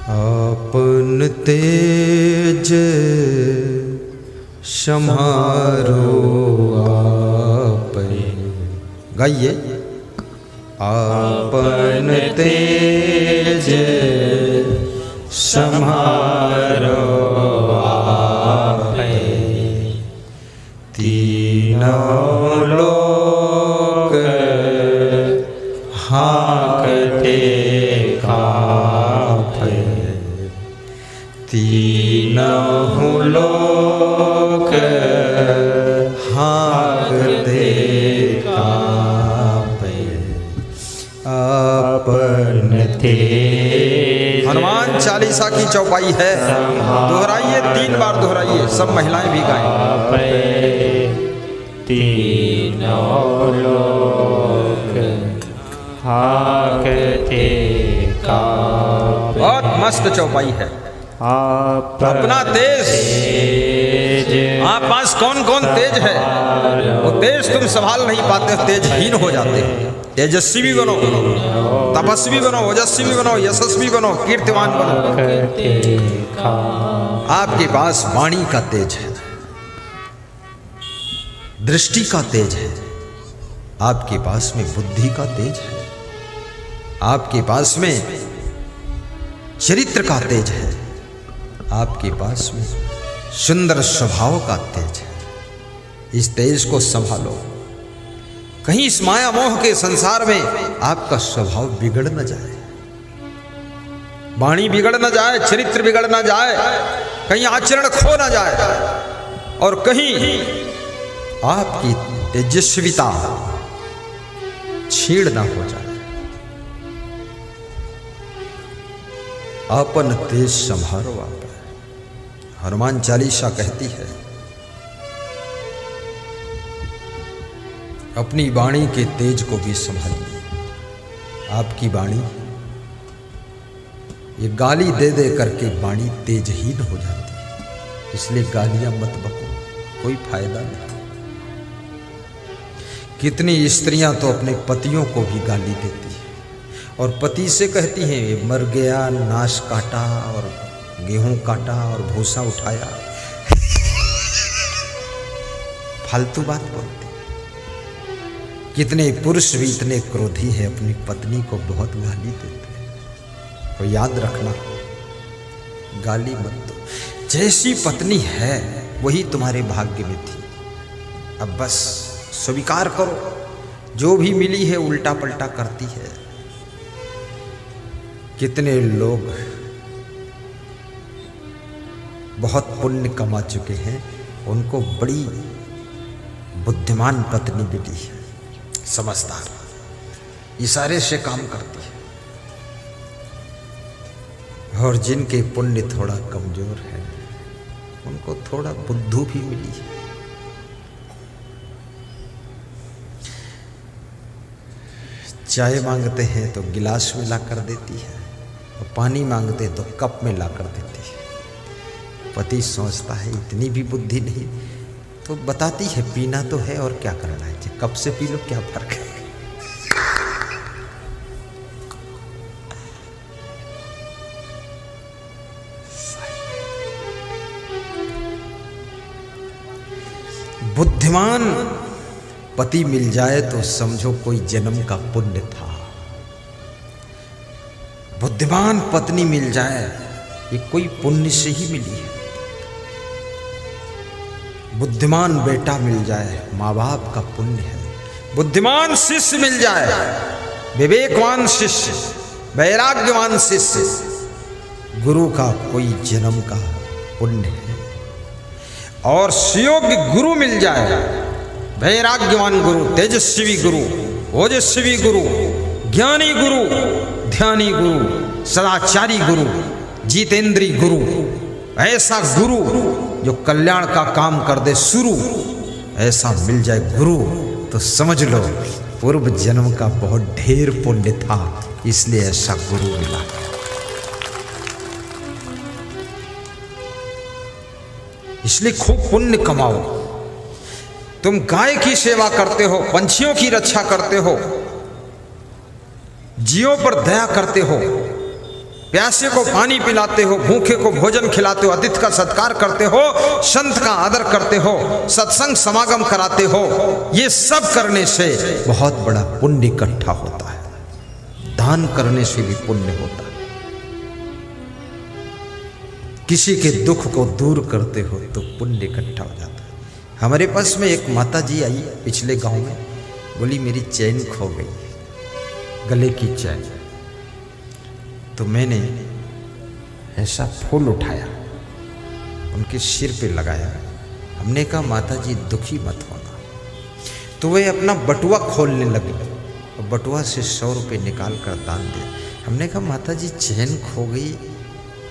आपन तेज सम्हारो आपै। गाइए। आपन तेज सम्हारो आपै, तीनों लोक हाँकते काँपै। तीनों लोक हाँकते काँपै। आपन तेज। हनुमान चालीसा की चौपाई है, दोहराइए, 3 बार दोहराइए, सब महिलाएं भी गाएं। तीनों लोक हाँकते काँपै। बहुत मस्त चौपाई है। अपना तेज, आप पास कौन कौन तेज है, वो तेज तुम संभाल नहीं पाते, तेजहीन हो जाते हो। तेजस्वी भी बनो, तपस्वी बनो, ओजस्वी भी बनो, यशस्वी बनो, कीर्तिमान बनो। आपके पास वाणी का तेज है, दृष्टि का तेज है, आपके पास में बुद्धि का तेज है, आपके पास में चरित्र का तेज है, आपके पास में सुंदर स्वभाव का तेज है। इस तेज को संभालो, कहीं इस माया मोह के संसार में आपका स्वभाव बिगड़ न जाए, वाणी बिगड़ न जाए, चरित्र बिगड़ न जाए, कहीं आचरण खो न जाए, और कहीं आपकी तेजस्विता छीड़ न हो जाए। आपन तेज संभारो आप। हनुमान चालीसा कहती है, अपनी वाणी के तेज को भी संभालिए। आपकी वाणी, ये गाली दे दे करके वाणी तेजहीन हो जाती है, इसलिए गालियां मत बको, कोई फायदा नहीं। कितनी स्त्रियां तो अपने पतियों को भी गाली देती है, और पति से कहती हैं, ये मर गया, नाश काटा और गेहूं काटा और भूसा उठाया। फालतू बात बोलती। कितने पुरुष भी इतने क्रोधी हैं, अपनी पत्नी को बहुत गाली देते हैं। तो याद रखना, गाली मत दो। जैसी पत्नी है वही तुम्हारे भाग्य में थी, अब बस स्वीकार करो, जो भी मिली है उल्टा पलटा करती है। कितने लोग बहुत पुण्य कमा चुके हैं, उनको बड़ी बुद्धिमान पत्नी मिली है, समझदार, इशारे से काम करती है। और जिनके पुण्य थोड़ा कमजोर है, उनको थोड़ा बुद्धू भी मिली है। चाय मांगते हैं तो गिलास में ला कर देती है, और पानी मांगते हैं तो कप में ला कर देती है। पति सोचता है इतनी भी बुद्धि नहीं, तो बताती है पीना तो है और क्या करना है, कप से पी लो, क्या फर्क है। बुद्धिमान पति मिल जाए तो समझो कोई जन्म का पुण्य था। बुद्धिमान पत्नी मिल जाए, ये कोई पुण्य से ही मिली है। बुद्धिमान बेटा मिल जाए, माँ बाप का पुण्य है। बुद्धिमान शिष्य मिल जाए, विवेकवान शिष्य, वैराग्यवान शिष्य, गुरु का कोई जन्म का पुण्य है। और सुयोग्य गुरु मिल जाए, वैराग्यवान गुरु, तेजस्वी गुरु, ओजस्वी गुरु, ज्ञानी गुरु, ध्यानी गुरु, सदाचारी गुरु, जितेंद्री गुरु, ऐसा गुरु जो कल्याण का काम कर दे शुरू, ऐसा मिल जाए गुरु, तो समझ लो पूर्व जन्म का बहुत ढेर पुण्य था, इसलिए ऐसा गुरु मिला। इसलिए खूब पुण्य कमाओ। तुम गाय की सेवा करते हो, पंछियों की रक्षा करते हो, जीवों पर दया करते हो, प्यासे को पानी पिलाते हो, भूखे को भोजन खिलाते हो, अतिथि का सत्कार करते हो, संत का आदर करते हो, सत्संग समागम कराते हो, ये सब करने से बहुत बड़ा पुण्य इकट्ठा होता है। दान करने से भी पुण्य होता है। किसी के दुख को दूर करते हो तो पुण्य इकट्ठा हो जाता है। हमारे पास में एक माता जी आई पिछले गांव में, बोली मेरी चैन खो गई, गले की चैन। तो मैंने ऐसा फूल उठाया, उनके सिर पे लगाया। हमने कहा माता जी दुखी मत होना। तो वे अपना बटुआ खोलने लगी और बटुआ से 100 रुपये निकाल कर दान दिया। हमने कहा माता जी चैन खो गई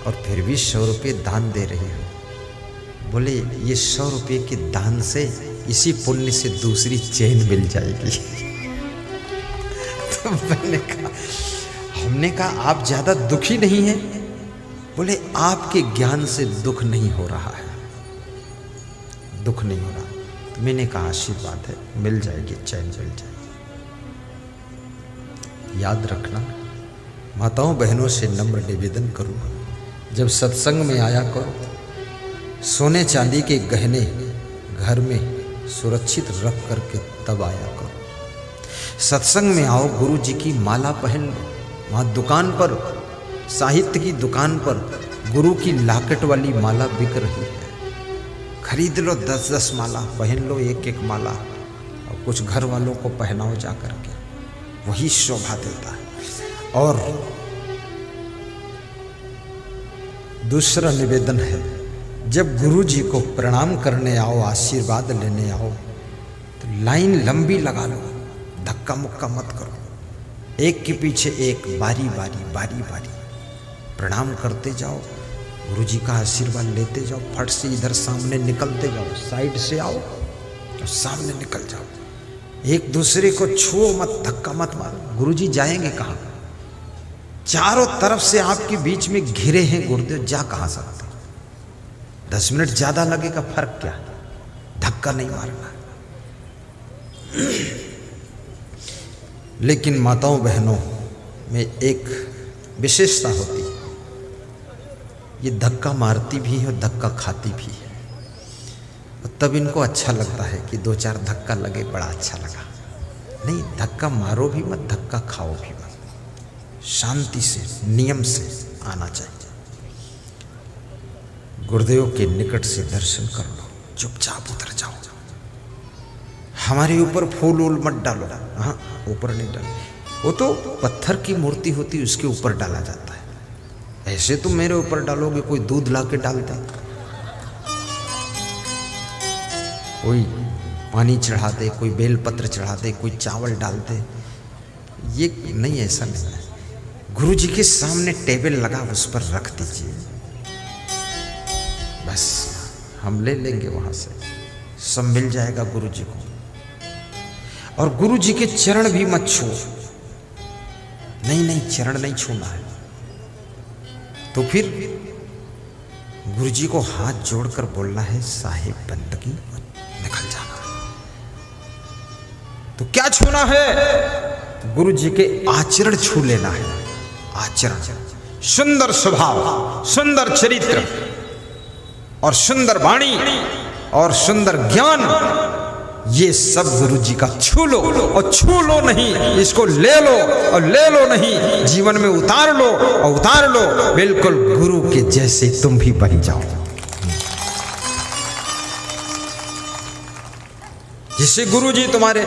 और फिर भी 100 रुपये दान दे रही हो। बोले ये 100 रुपये के दान से इसी पुण्य से दूसरी चैन मिल जाएगी। तो हमने कहा आप ज़्यादा दुखी नहीं हैं? बोले आपके ज्ञान से दुख नहीं हो रहा है, दुख नहीं हो रहा। तो मैंने कहा आशीर्वाद है, मिल जाएगी चैन, मिल जाएगी। याद रखना, माताओं बहनों से नम्र निवेदन करूँगा, जब सत्संग में आया करो, सोने चांदी के गहने घर में सुरक्षित रख करके तब आया करो। सत्संग में आओ, गुरु जी की माला पहन लो। वहाँ दुकान पर, साहित्य की दुकान पर गुरु की लाकेट वाली माला बिक रही है, खरीद लो 10-10 माला, पहन लो 1-1 माला और कुछ घर वालों को पहनाओ जा करके, वही शोभा देता है। और दूसरा निवेदन है, जब गुरु जी को प्रणाम करने आओ, आशीर्वाद लेने आओ, तो लाइन लंबी लगा लो, धक्का मुक्का मत करो। एक के पीछे एक, बारी बारी प्रणाम करते जाओ, गुरु जी का आशीर्वाद लेते जाओ। फट से इधर सामने निकलते जाओ, साइड से आओ और सामने निकल जाओ। एक दूसरे को छुओ मत, धक्का मत मारो। गुरु जी जाएंगे कहाँ? चारों तरफ से आपके बीच में घिरे हैं गुरुदेव, जा कहाँ सकते? 10 मिनट ज्यादा लगेगा, फर्क क्या, धक्का नहीं मारना। लेकिन माताओं बहनों में एक विशेषता होती है, ये धक्का मारती भी है और धक्का खाती भी है। और तब इनको अच्छा लगता है कि 2-4 धक्का लगे, बड़ा अच्छा लगा। नहीं, धक्का मारो भी मत, धक्का खाओ भी मत, शांति से, नियम से आना चाहिए। गुरुदेव के निकट से दर्शन कर लो, चुपचाप उतर जाओ। हमारे ऊपर फूल वूल मत डालो, हाँ ऊपर नहीं डालो। वो तो पत्थर की मूर्ति होती है, उसके ऊपर डाला जाता है। ऐसे तुम मेरे ऊपर डालोगे, कोई दूध ला के डालता, कोई पानी चढ़ा दे, कोई बेलपत्र चढ़ा दे, कोई चावल डाल दे, ये नहीं, ऐसा नहीं है। गुरु जी के सामने टेबल लगा, उस पर रख दीजिए, बस हम ले लेंगे वहां से, सब मिल जाएगा गुरु जी को। और गुरु जी के चरण भी मत छू, नहीं, चरण नहीं छूना है। तो फिर गुरु जी को हाथ जोड़कर बोलना है, साहिब बंदगी, निकल जाना है। तो क्या छूना है? गुरु जी के आचरण छू लेना है। आचरण, सुंदर स्वभाव, सुंदर चरित्र और सुंदर वाणी और सुंदर ज्ञान, ये सब गुरु जी का छू लो। और छू लो नहीं, इसको ले लो, और ले लो नहीं, जीवन में उतार लो, और उतार लो बिल्कुल गुरु के जैसे तुम भी बन जाओ। जिससे गुरु जी तुम्हारे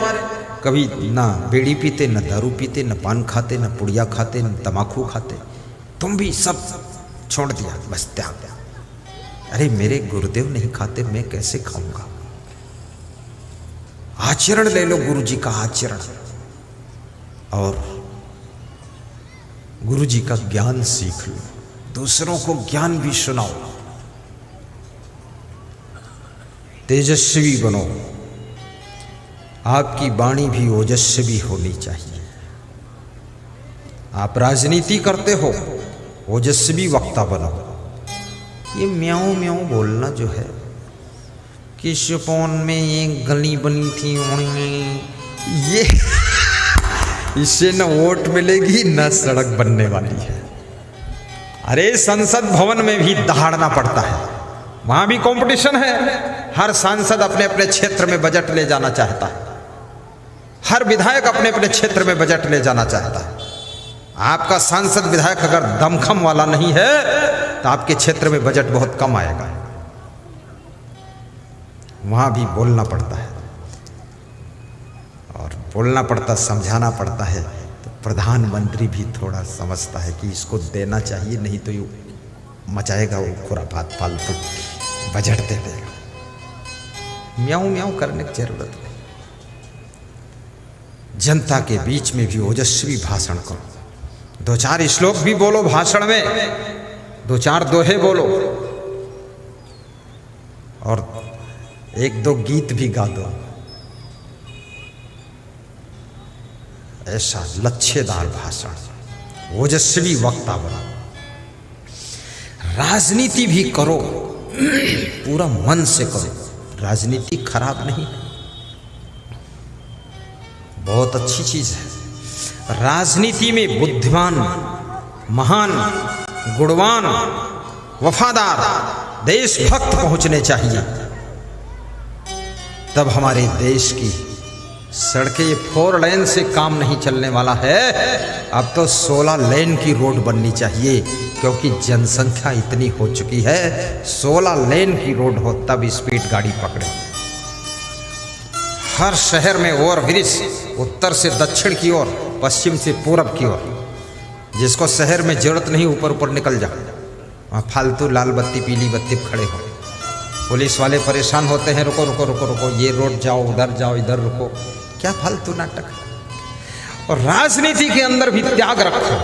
कभी ना बीड़ी पीते, ना दारू पीते, ना पान खाते, ना पुड़िया खाते, ना तमाकू खाते, तुम भी सब छोड़ दिया, बस त्याग। अरे मेरे गुरुदेव नहीं खाते, मैं कैसे खाऊंगा? आचरण ले लो, गुरु जी का आचरण, और गुरु जी का ज्ञान सीख लो, दूसरों को ज्ञान भी सुनाओ। तेजस्वी बनो, आपकी वाणी भी ओजस्वी होनी चाहिए। आप राजनीति करते हो, ओजस्वी वक्ता बनो। ये म्याऊं म्याऊं बोलना जो है कि शिपोन में एक गली बनी थी, ये इससे न वोट मिलेगी न सड़क बनने वाली है। अरे संसद भवन में भी दहाड़ना पड़ता है, वहां भी कंपटीशन है। हर सांसद अपने अपने क्षेत्र में बजट ले जाना चाहता है, हर विधायक अपने अपने क्षेत्र में बजट ले जाना चाहता है। आपका सांसद विधायक अगर दमखम वाला नहीं है तो आपके क्षेत्र में बजट बहुत कम आएगा। वहां भी बोलना पड़ता है, और बोलना पड़ता, समझाना पड़ता है। तो प्रधानमंत्री भी थोड़ा समझता है कि इसको देना चाहिए, नहीं तो ये मचाएगा वो खुराफात, फालतू बजट दे देगा। म्याऊं म्याऊं करने की जरूरत नहीं। जनता के बीच में भी ओजस्वी भाषण करो, 2-4 श्लोक भी बोलो भाषण में, 2-4 दोहे बोलो, और 1-2 गीत भी गा दो। ऐसा लच्छेदार भाषण, ओजस्वी वक्ता बनो। राजनीति भी करो, पूरा मन से करो। राजनीति खराब नहीं, बहुत अच्छी चीज है। राजनीति में बुद्धिमान, महान, गुणवान, वफादार, देशभक्त पहुंचने चाहिए। तब हमारे देश की सड़कें 4 लेन से काम नहीं चलने वाला है, अब तो 16 लेन की रोड बननी चाहिए, क्योंकि जनसंख्या इतनी हो चुकी है। 16 लेन की रोड हो तब स्पीड गाड़ी पकड़े। हर शहर में ओवरब्रिज, उत्तर से दक्षिण की ओर, पश्चिम से पूरब की ओर। जिसको शहर में जरूरत नहीं ऊपर ऊपर निकल जाओ, वहाँ फालतू लाल बत्ती पीली बत्ती खड़े हो। पुलिस वाले परेशान होते हैं, रुको रुको रुको रुको, ये रोड जाओ, उधर जाओ, इधर रुको। क्या फालतू नाटक है। और राजनीति के अंदर भी त्याग रखो।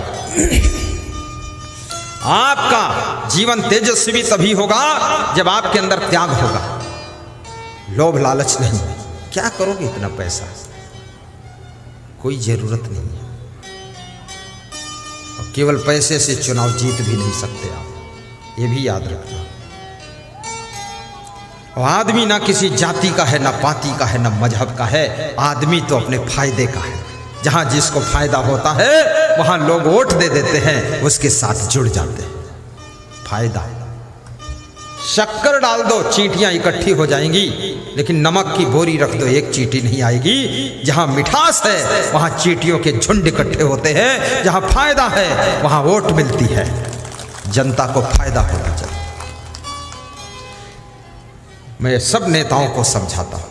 आपका जीवन तेजस्वी तभी होगा जब आपके अंदर त्याग होगा। लोभ लालच नहीं। क्या करोगे इतना पैसा, कोई जरूरत नहीं है। और केवल पैसे से चुनाव जीत भी नहीं सकते आप, ये भी याद रखना। और आदमी ना किसी जाति का है, ना पाति का है, ना मजहब का है। आदमी तो अपने फायदे का है। जहां जिसको फायदा होता है वहां लोग वोट दे देते हैं, उसके साथ जुड़ जाते हैं। फायदा, शक्कर डाल दो, चींटियां इकट्ठी हो जाएंगी, लेकिन नमक की बोरी रख दो, एक चींटी नहीं आएगी। जहां मिठास है वहां चींटियों के झुंड इकट्ठे होते हैं। जहां फायदा है वहां वोट मिलती है। जनता को फायदा होना चाहिए। मैं सब नेताओं को समझाता हूं,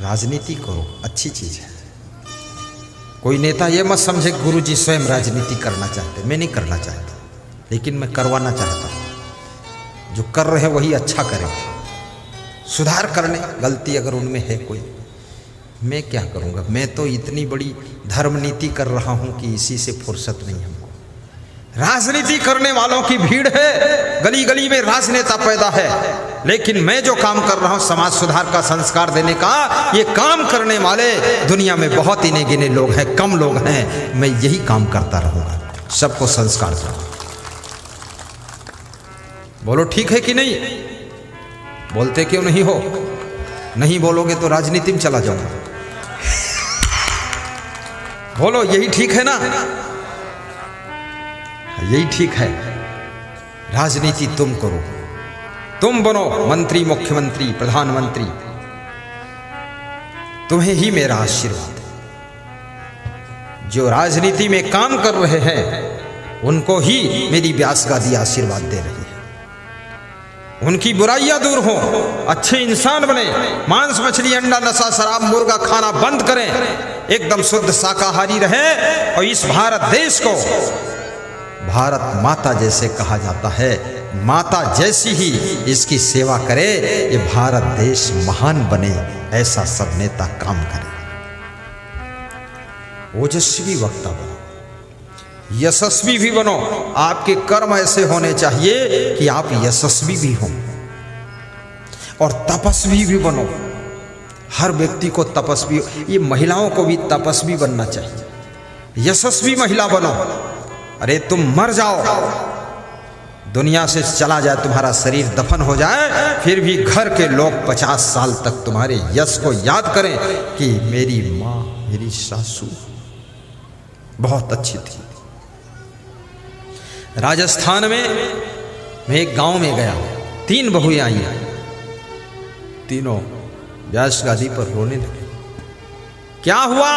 राजनीति करो, अच्छी चीज है। कोई नेता ये मत समझे गुरुजी स्वयं राजनीति करना चाहते, मैं नहीं करना चाहता, लेकिन मैं करवाना चाहता हूं। जो कर रहे हैं वही अच्छा करें, सुधार करने, गलती अगर उनमें है कोई, मैं क्या करूंगा। मैं तो इतनी बड़ी धर्म नीति कर रहा हूं कि इसी से फुर्सत नहीं हमको। राजनीति करने वालों की भीड़ है, गली गली में राजनेता पैदा है, लेकिन मैं जो काम कर रहा हूं समाज सुधार का, संस्कार देने का, ये काम करने वाले दुनिया में बहुत ही गिने लोग हैं, कम लोग हैं। मैं यही काम करता रहूंगा, सबको संस्कार दूंगा। बोलो ठीक है कि नहीं? बोलते क्यों नहीं हो? नहीं बोलोगे तो राजनीति में चला जाऊंगा। बोलो यही ठीक है ना? यही ठीक है। राजनीति तुम करो, तुम बनो मंत्री, मुख्यमंत्री, प्रधानमंत्री। तुम्हें ही मेरा आशीर्वाद। जो राजनीति में काम कर रहे हैं उनको ही मेरी व्यास गादी आशीर्वाद दे रही है। उनकी बुराइयां दूर हो, अच्छे इंसान बने, मांस मछली अंडा नशा शराब मुर्गा खाना बंद करें, एकदम शुद्ध शाकाहारी रहें, और इस भारत देश को भारत माता जैसे कहा जाता है, माता जैसी ही इसकी सेवा करे। ये भारत देश महान बने, ऐसा सब नेता काम करें। ओजस्वी वक्ता बनो, यशस्वी भी बनो। आपके कर्म ऐसे होने चाहिए कि आप यशस्वी भी हों, और तपस्वी भी बनो। हर व्यक्ति को तपस्वी, ये महिलाओं को भी तपस्वी बनना चाहिए। यशस्वी महिला बनो। अरे तुम मर जाओ, दुनिया से चला जाए, तुम्हारा शरीर दफन हो जाए, फिर भी घर के लोग 50 साल तक तुम्हारे यश को याद करें कि मेरी माँ, मेरी सासू बहुत अच्छी थी। राजस्थान में मैं एक गांव में गया, 3 बहुएं आई, तीनों व्यास गादी पर रोने लगे। क्या हुआ?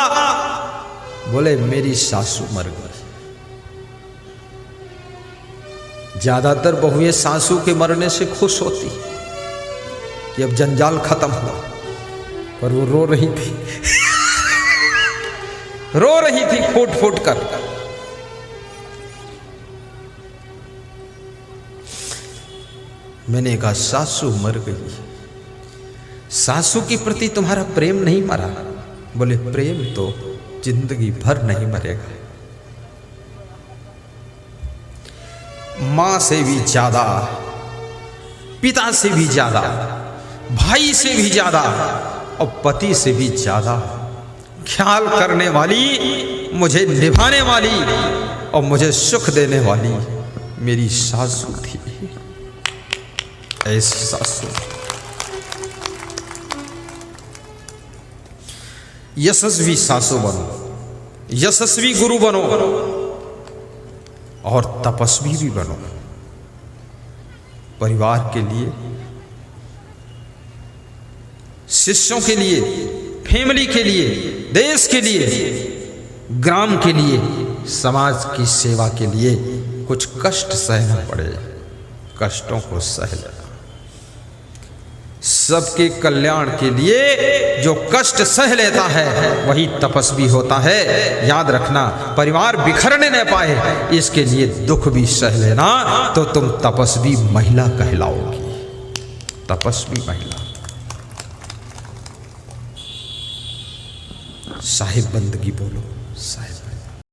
बोले मेरी सासू मर गई। ज्यादातर बहुएं सासू के मरने से खुश होती कि अब जंजाल खत्म हुआ, पर वो रो रही थी रो रही थी फूट फूट कर। मैंने कहा सासू मर गई, सासू के प्रति तुम्हारा प्रेम नहीं मरा? बोले प्रेम तो जिंदगी भर नहीं मरेगा। मां से भी ज्यादा, पिता से भी ज्यादा, भाई से भी ज्यादा और पति से भी ज्यादा ख्याल करने वाली, मुझे निभाने वाली और मुझे सुख देने वाली मेरी सासू थी। ऐसी सासू। यशस्वी सासू बनो, यशस्वी गुरु बनो और तपस्वी भी बनो। परिवार के लिए, शिष्यों के लिए, फैमिली के लिए, देश के लिए, ग्राम के लिए, समाज की सेवा के लिए कुछ कष्ट सहना पड़े, कष्टों को सह लेना। सबके कल्याण के लिए जो कष्ट सह लेता है वही तपस्वी होता है। याद रखना, परिवार बिखरने न पाए इसके लिए दुख भी सह लेना तो तुम तपस्वी महिला कहलाओगी। तपस्वी महिला। साहिब बंदगी बोलो, साहिब।